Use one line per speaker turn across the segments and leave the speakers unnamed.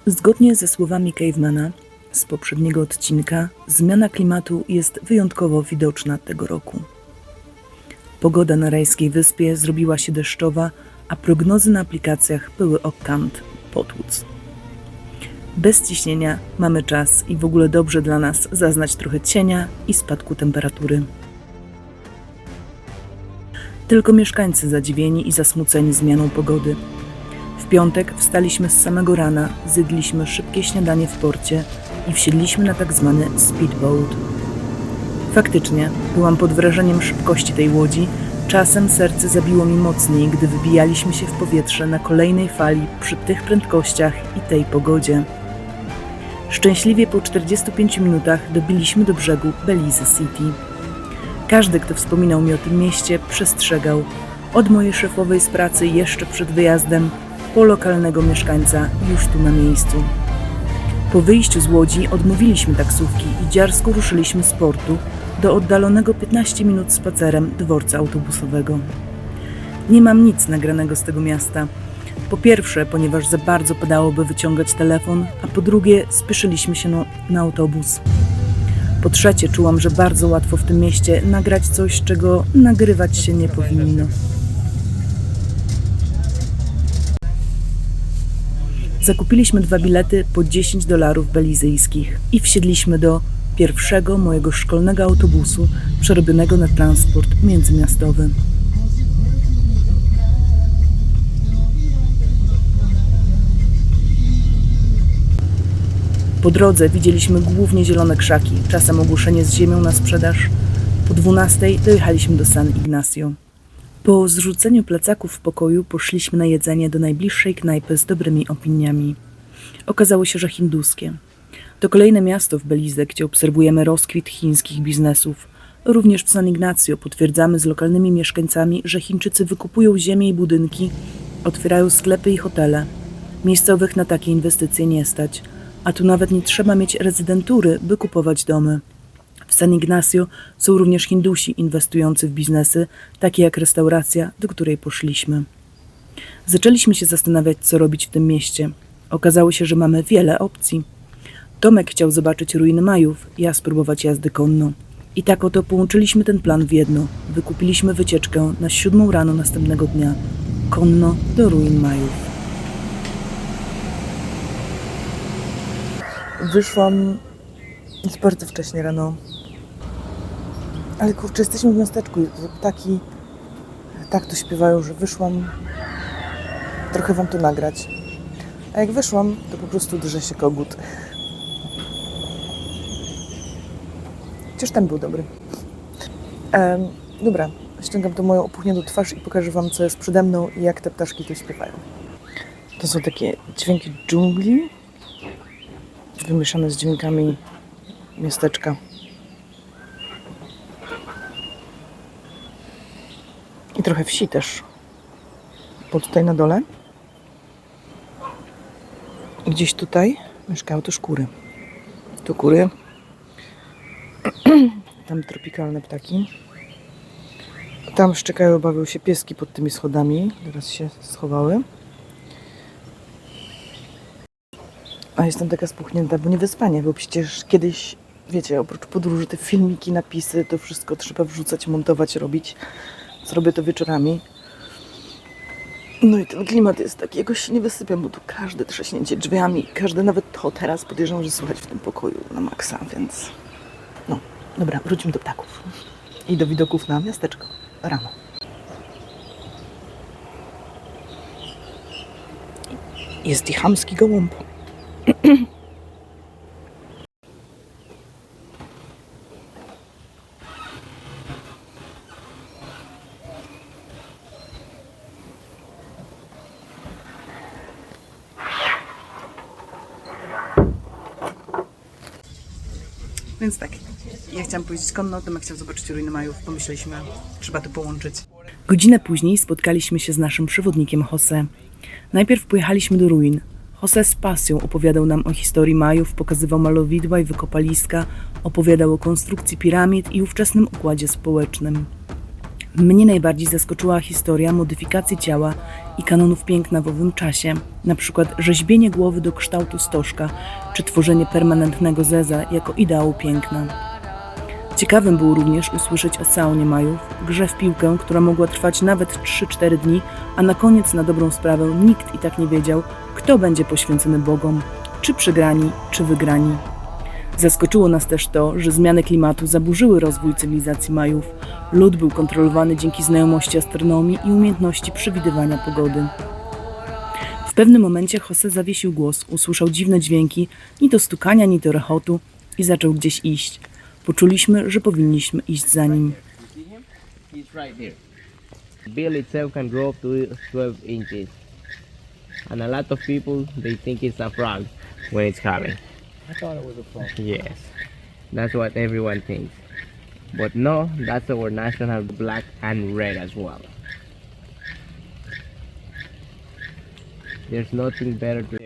Zgodnie ze słowami Cavemana z poprzedniego odcinka, zmiana klimatu jest wyjątkowo widoczna tego roku. Pogoda na rajskiej wyspie zrobiła się deszczowa, a prognozy na aplikacjach były o kant potłuc. Bez ciśnienia mamy czas i w ogóle dobrze dla nas zaznać trochę cienia i spadku temperatury. Tylko mieszkańcy zadziwieni i zasmuceni zmianą pogody. W piątek wstaliśmy z samego rana, zjedliśmy szybkie śniadanie w porcie i wsiedliśmy na tak zwany speedboat. Faktycznie, byłam pod wrażeniem szybkości tej łodzi, czasem serce zabiło mi mocniej, gdy wybijaliśmy się w powietrze na kolejnej fali przy tych prędkościach i tej pogodzie. Szczęśliwie po 45 minutach dobiliśmy do brzegu Belize City. Każdy, kto wspominał mi o tym mieście, przestrzegał, od mojej szefowej z pracy jeszcze przed wyjazdem, po lokalnego mieszkańca już tu na miejscu. Po wyjściu z łodzi odmówiliśmy taksówki i dziarsko ruszyliśmy z portu do oddalonego 15 minut spacerem dworca autobusowego. Nie mam nic nagranego z tego miasta. Po pierwsze, ponieważ za bardzo padało, by wyciągać telefon, a po drugie, spieszyliśmy się na autobus. Po trzecie, czułam, że bardzo łatwo w tym mieście nagrać coś, czego nagrywać się nie powinno. Zakupiliśmy 2 bilety po $10 belizyjskich i wsiedliśmy do pierwszego mojego szkolnego autobusu przerobionego na transport międzymiastowy. Po drodze widzieliśmy głównie zielone krzaki, czasem ogłoszenie z ziemią na sprzedaż. Po 12 dojechaliśmy do San Ignacio. Po zrzuceniu plecaków w pokoju poszliśmy na jedzenie do najbliższej knajpy z dobrymi opiniami. Okazało się, że hinduskie. To kolejne miasto w Belize, gdzie obserwujemy rozkwit chińskich biznesów. Również w San Ignacio potwierdzamy z lokalnymi mieszkańcami, że Chińczycy wykupują ziemię i budynki, otwierają sklepy i hotele. Miejscowych na takie inwestycje nie stać, a tu nawet nie trzeba mieć rezydentury, by kupować domy. W San Ignacio są również Hindusi inwestujący w biznesy, takie jak restauracja, do której poszliśmy. Zaczęliśmy się zastanawiać, co robić w tym mieście. Okazało się, że mamy wiele opcji. Tomek chciał zobaczyć ruiny Majów, ja spróbować jazdy konno. I tak oto połączyliśmy ten plan w jedno. Wykupiliśmy wycieczkę na 7 rano następnego dnia. Konno do ruin Majów. Wyszłam bardzo wcześnie rano. Ale kurczę, jesteśmy w miasteczku i ptaki tak to śpiewają, że wyszłam trochę wam to nagrać. A jak wyszłam, to po prostu drze się kogut. Chociaż ten był dobry. Dobra, ściągam to moją opuchniętą twarz i pokażę wam, co jest przede mną i jak te ptaszki tu śpiewają. To są takie dźwięki dżungli, wymieszane z dźwiękami miasteczka. I trochę wsi też. Bo tutaj na dole, gdzieś tutaj mieszkają też kury. Tu kury, tam tropikalne ptaki. Tam szczekają, bawią się pieski pod tymi schodami. Teraz się schowały. A jestem taka spuchnięta, bo nie wyspanie, bo przecież kiedyś, wiecie, oprócz podróży, te filmiki, napisy, to wszystko trzeba wrzucać, montować, robić. Zrobię to wieczorami. No i ten klimat jest taki, jakoś się nie wysypiam, bo tu każde trzaśnięcie drzwiami, każde nawet to teraz podejrzewam, że słychać w tym pokoju na maksa, więc no, dobra, wróćmy do ptaków i do widoków na miasteczko rano. Jest i chamski gołąb. Więc tak, ja chciałam powiedzieć konno, Tomek chciał zobaczyć ruiny Majów. Pomyśleliśmy, trzeba to połączyć. Godzinę później spotkaliśmy się z naszym przewodnikiem Jose. Najpierw pojechaliśmy do ruin. Jose z pasją opowiadał nam o historii Majów, pokazywał malowidła i wykopaliska, opowiadał o konstrukcji piramid i ówczesnym układzie społecznym. Mnie najbardziej zaskoczyła historia modyfikacji ciała i kanonów piękna w owym czasie, na przykład rzeźbienie głowy do kształtu stożka, czy tworzenie permanentnego zeza jako ideału piękna. Ciekawym było również usłyszeć o saunie Majów, grze w piłkę, która mogła trwać nawet 3-4 dni, a na koniec na dobrą sprawę nikt i tak nie wiedział, kto będzie poświęcony bogom, czy przegrani, czy wygrani. Zaskoczyło nas też to, że zmiany klimatu zaburzyły rozwój cywilizacji Majów. Lud był kontrolowany dzięki znajomości astronomii i umiejętności przewidywania pogody. W pewnym momencie Jose zawiesił głos, usłyszał dziwne dźwięki, ni to stukania, ni to rechotu i zaczął gdzieś iść. Poczuliśmy, że powinniśmy iść za nim.
He's right there. Bill itself can grow up to 12 inches. And a lot of people, they think it's a frog when it's coming.
I thought it was a frog.
Yes, that's what everyone thinks. But no, that's our national black and red as well. There's nothing better to...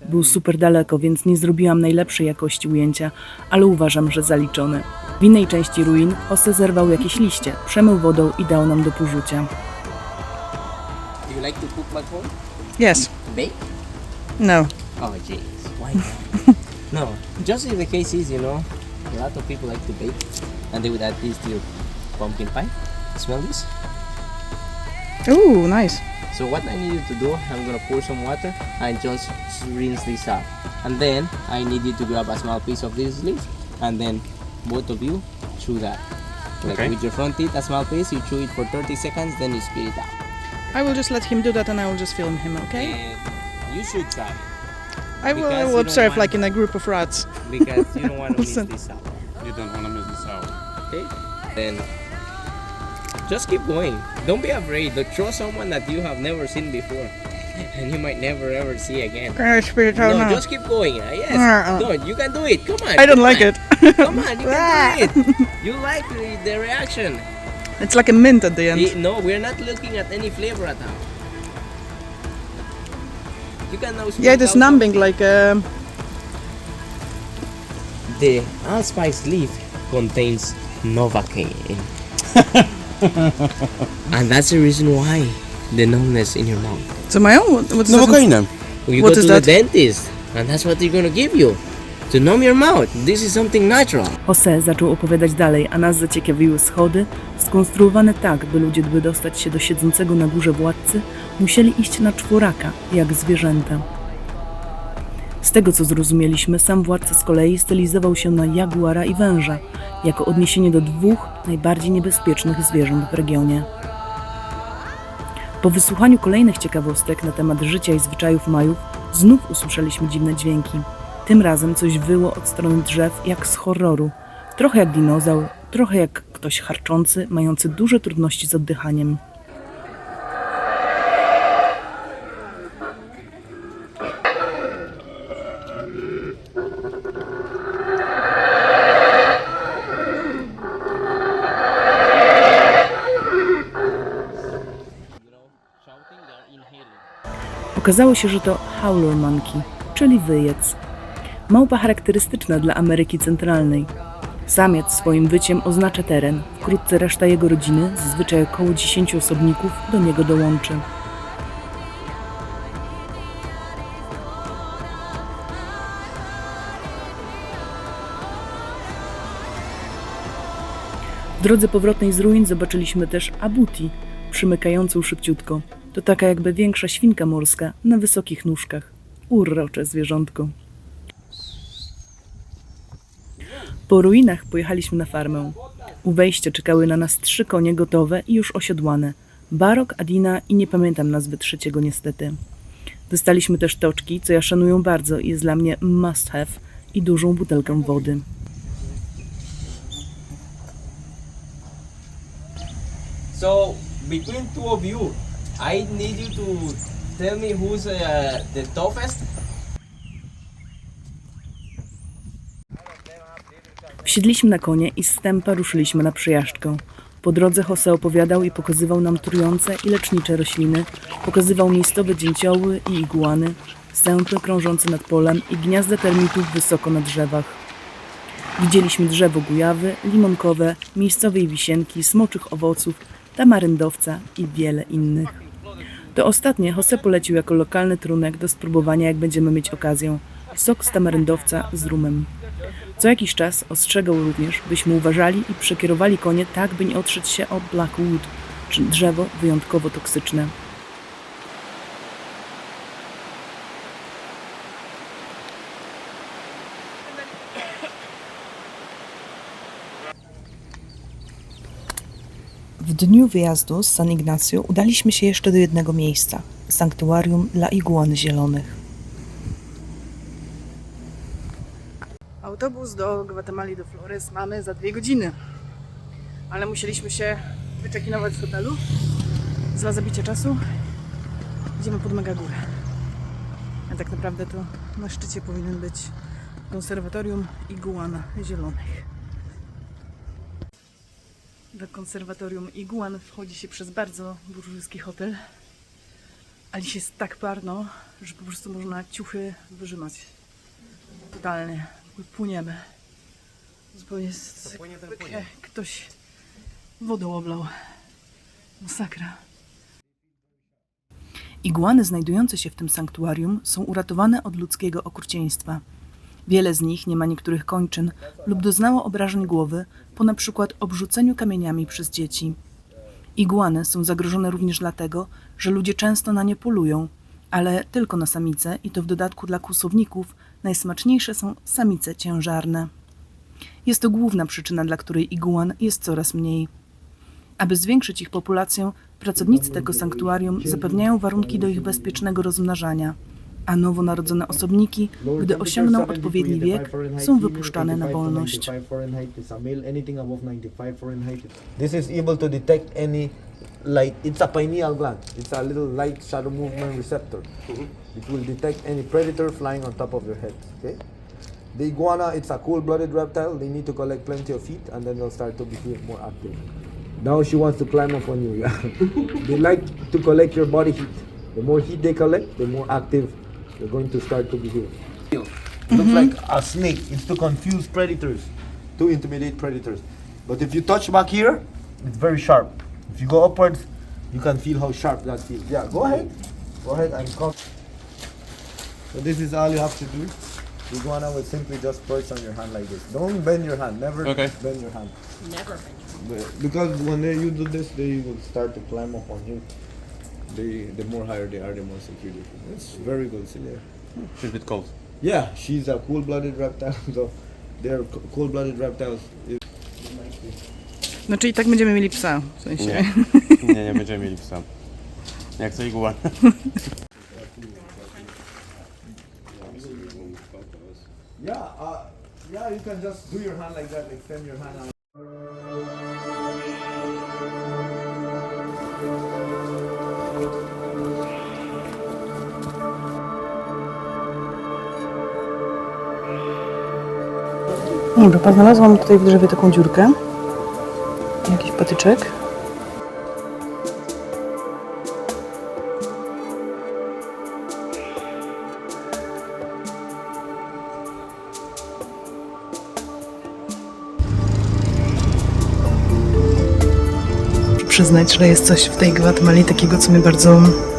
Był super daleko, więc nie zrobiłam najlepszej jakości ujęcia, ale uważam, że zaliczone. W innej części ruin Jose zerwał jakieś liście, przemył wodą i dał nam do porzucia.
Do you like to cook back home?
Yes.
Bake?
No.
Oh jeez, why not? No, just in the case is, you know, a lot of people like to bake and they would add this to your pumpkin pie. Smell this?
Ooh, nice.
So what I need you to do, I'm gonna pour some water and just rinse this out. And then I need you to grab a small piece of this leaf and then both of you chew that. Like with your front teeth, a small piece, you chew it for 30 seconds, then you spit it out.
I will just let him do that and I will just film him, okay?
And you should try it.
I
because you
will
don't
observe
want-
like in a group of rats.
Because you don't want to miss
Listen.
this out.
You don't want to miss this out.
Okay? Then just keep going. Don't be afraid to throw someone that you have never seen before. And you might never ever see again.
Can I spit it out
No,
now?
just keep going. Yes.
Uh-uh.
No, you can do it. Come on.
I don't
come
like
on.
it.
Come on, you can do it. You like the reaction.
It's like a mint at the end.
No, we're not looking at any flavor at all. You can now
Yeah, it is
smell
numbing like
The allspice leaf contains Novocaine. And that's the reason why the numbness in your mouth.
Co mają? What's
Nowokainem.
You
What
go
is
to
that?
the dentist and that's what they're gonna give you. To numb your mouth. This is something natural.
Jose zaczął opowiadać dalej, a nas zaciekawiły schody, skonstruowane tak, by ludzie, by dostać się do siedzącego na górze władcy, musieli iść na czworaka, jak zwierzęta. Z tego co zrozumieliśmy, sam władca z kolei stylizował się na jaguara i węża, jako odniesienie do dwóch najbardziej niebezpiecznych zwierząt w regionie. Po wysłuchaniu kolejnych ciekawostek na temat życia i zwyczajów Majów, znów usłyszeliśmy dziwne dźwięki. Tym razem coś wyło od strony drzew jak z horroru. Trochę jak dinozaur, trochę jak ktoś harczący, mający duże trudności z oddychaniem. Okazało się, że to howler monkey, czyli wyjec. Małpa charakterystyczna dla Ameryki Centralnej. Samiec swoim wyciem oznacza teren, wkrótce reszta jego rodziny, zazwyczaj około 10 osobników, do niego dołączy. W drodze powrotnej z ruin zobaczyliśmy też abuti, przymykającą szybciutko. To taka jakby większa świnka morska na wysokich nóżkach. Urocze zwierzątko. Po ruinach pojechaliśmy na farmę. U wejścia czekały na nas 3 konie gotowe i już osiodłane. Barok, Adina i nie pamiętam nazwy trzeciego niestety. Dostaliśmy też toczki, co ja szanuję bardzo i jest dla mnie must have, i dużą butelkę wody.
So between two of you, I need you to tell me who's the toughest.
Wsiedliśmy na konie i z stępa ruszyliśmy na przejażdżkę. Po drodze Jose opowiadał i pokazywał nam trujące i lecznicze rośliny, pokazywał miejscowe dzięcioły i iguany, sępy krążące nad polem i gniazda termitów wysoko na drzewach. Widzieliśmy drzewo gujawy, limonkowe, miejscowej wisienki, smoczych owoców, tamaryndowca i wiele innych. To ostatnie Jose polecił jako lokalny trunek do spróbowania, jak będziemy mieć okazję. Sok z tamaryndowca z rumem. Co jakiś czas ostrzegał również, byśmy uważali i przekierowali konie tak, by nie otrzeć się o blackwood, czy drzewo wyjątkowo toksyczne. W dniu wyjazdu z San Ignacio udaliśmy się jeszcze do jednego miejsca – sanktuarium dla iguan zielonych.
Autobus do Gwatemali, do Flores mamy za 2 godziny. Ale musieliśmy się wyczekinować w hotelu. Za zabicie czasu idziemy pod mega górę. A tak naprawdę to na szczycie powinien być konserwatorium iguan zielonych. Do konserwatorium iguan wchodzi się przez bardzo burżujski hotel. Ale dziś jest tak parno, że po prostu można ciuchy wyrzymać. Totalnie. Płyniemy. Zupełnie jest jakby ktoś wodą oblał. Masakra.
Iguany znajdujące się w tym sanktuarium są uratowane od ludzkiego okrucieństwa. Wiele z nich nie ma niektórych kończyn lub doznało obrażeń głowy po na przykład obrzuceniu kamieniami przez dzieci. Iguany są zagrożone również dlatego, że ludzie często na nie polują, ale tylko na samice i to w dodatku dla kłusowników najsmaczniejsze są samice ciężarne. Jest to główna przyczyna, dla której iguan jest coraz mniej. Aby zwiększyć ich populację, pracownicy tego sanktuarium zapewniają warunki do ich bezpiecznego rozmnażania, a nowonarodzone osobniki, gdy osiągną odpowiedni wiek, są wypuszczane na wolność.
This is able to detect any light. It's a pineal gland. It's a little light shadow movement receptor. It will detect any predator flying on top of their head. Okay. The iguana, it's a cool-blooded reptile. They need to collect plenty of heat, and then they'll start to become more active. Now she wants to climb up on you. Yeah. They like to collect your body heat. The more heat they collect, the more active they're going to start to behave. It looks like a snake. It's to confuse predators, to intimidate predators. But if you touch back here, it's very sharp. If you go upwards, you can feel how sharp that feels. Yeah, go ahead. Go ahead and come. So this is all you have to do. The iguana will simply just perch on your hand like this. Don't bend your hand. Never bend your hand. Never bend. Because when you do this, they will start to climb up on you. The more higher they are, the more secure they feel. It's very good. See there.
She's a bit cold.
Yeah, she's a cool-blooded reptile. So they're cool-blooded reptiles.
No czyli tak będziemy mieli psa, w sensie.
Nie będziemy mieli psa. Jak co iguana.
Yeah, you can just do your hand like that, extend your hand out.
Dobra, znalazłam tutaj w drzewie taką dziurkę. Jakiś patyczek. Muszę przyznać, że jest coś w tej Gwatemali takiego, co mnie bardzo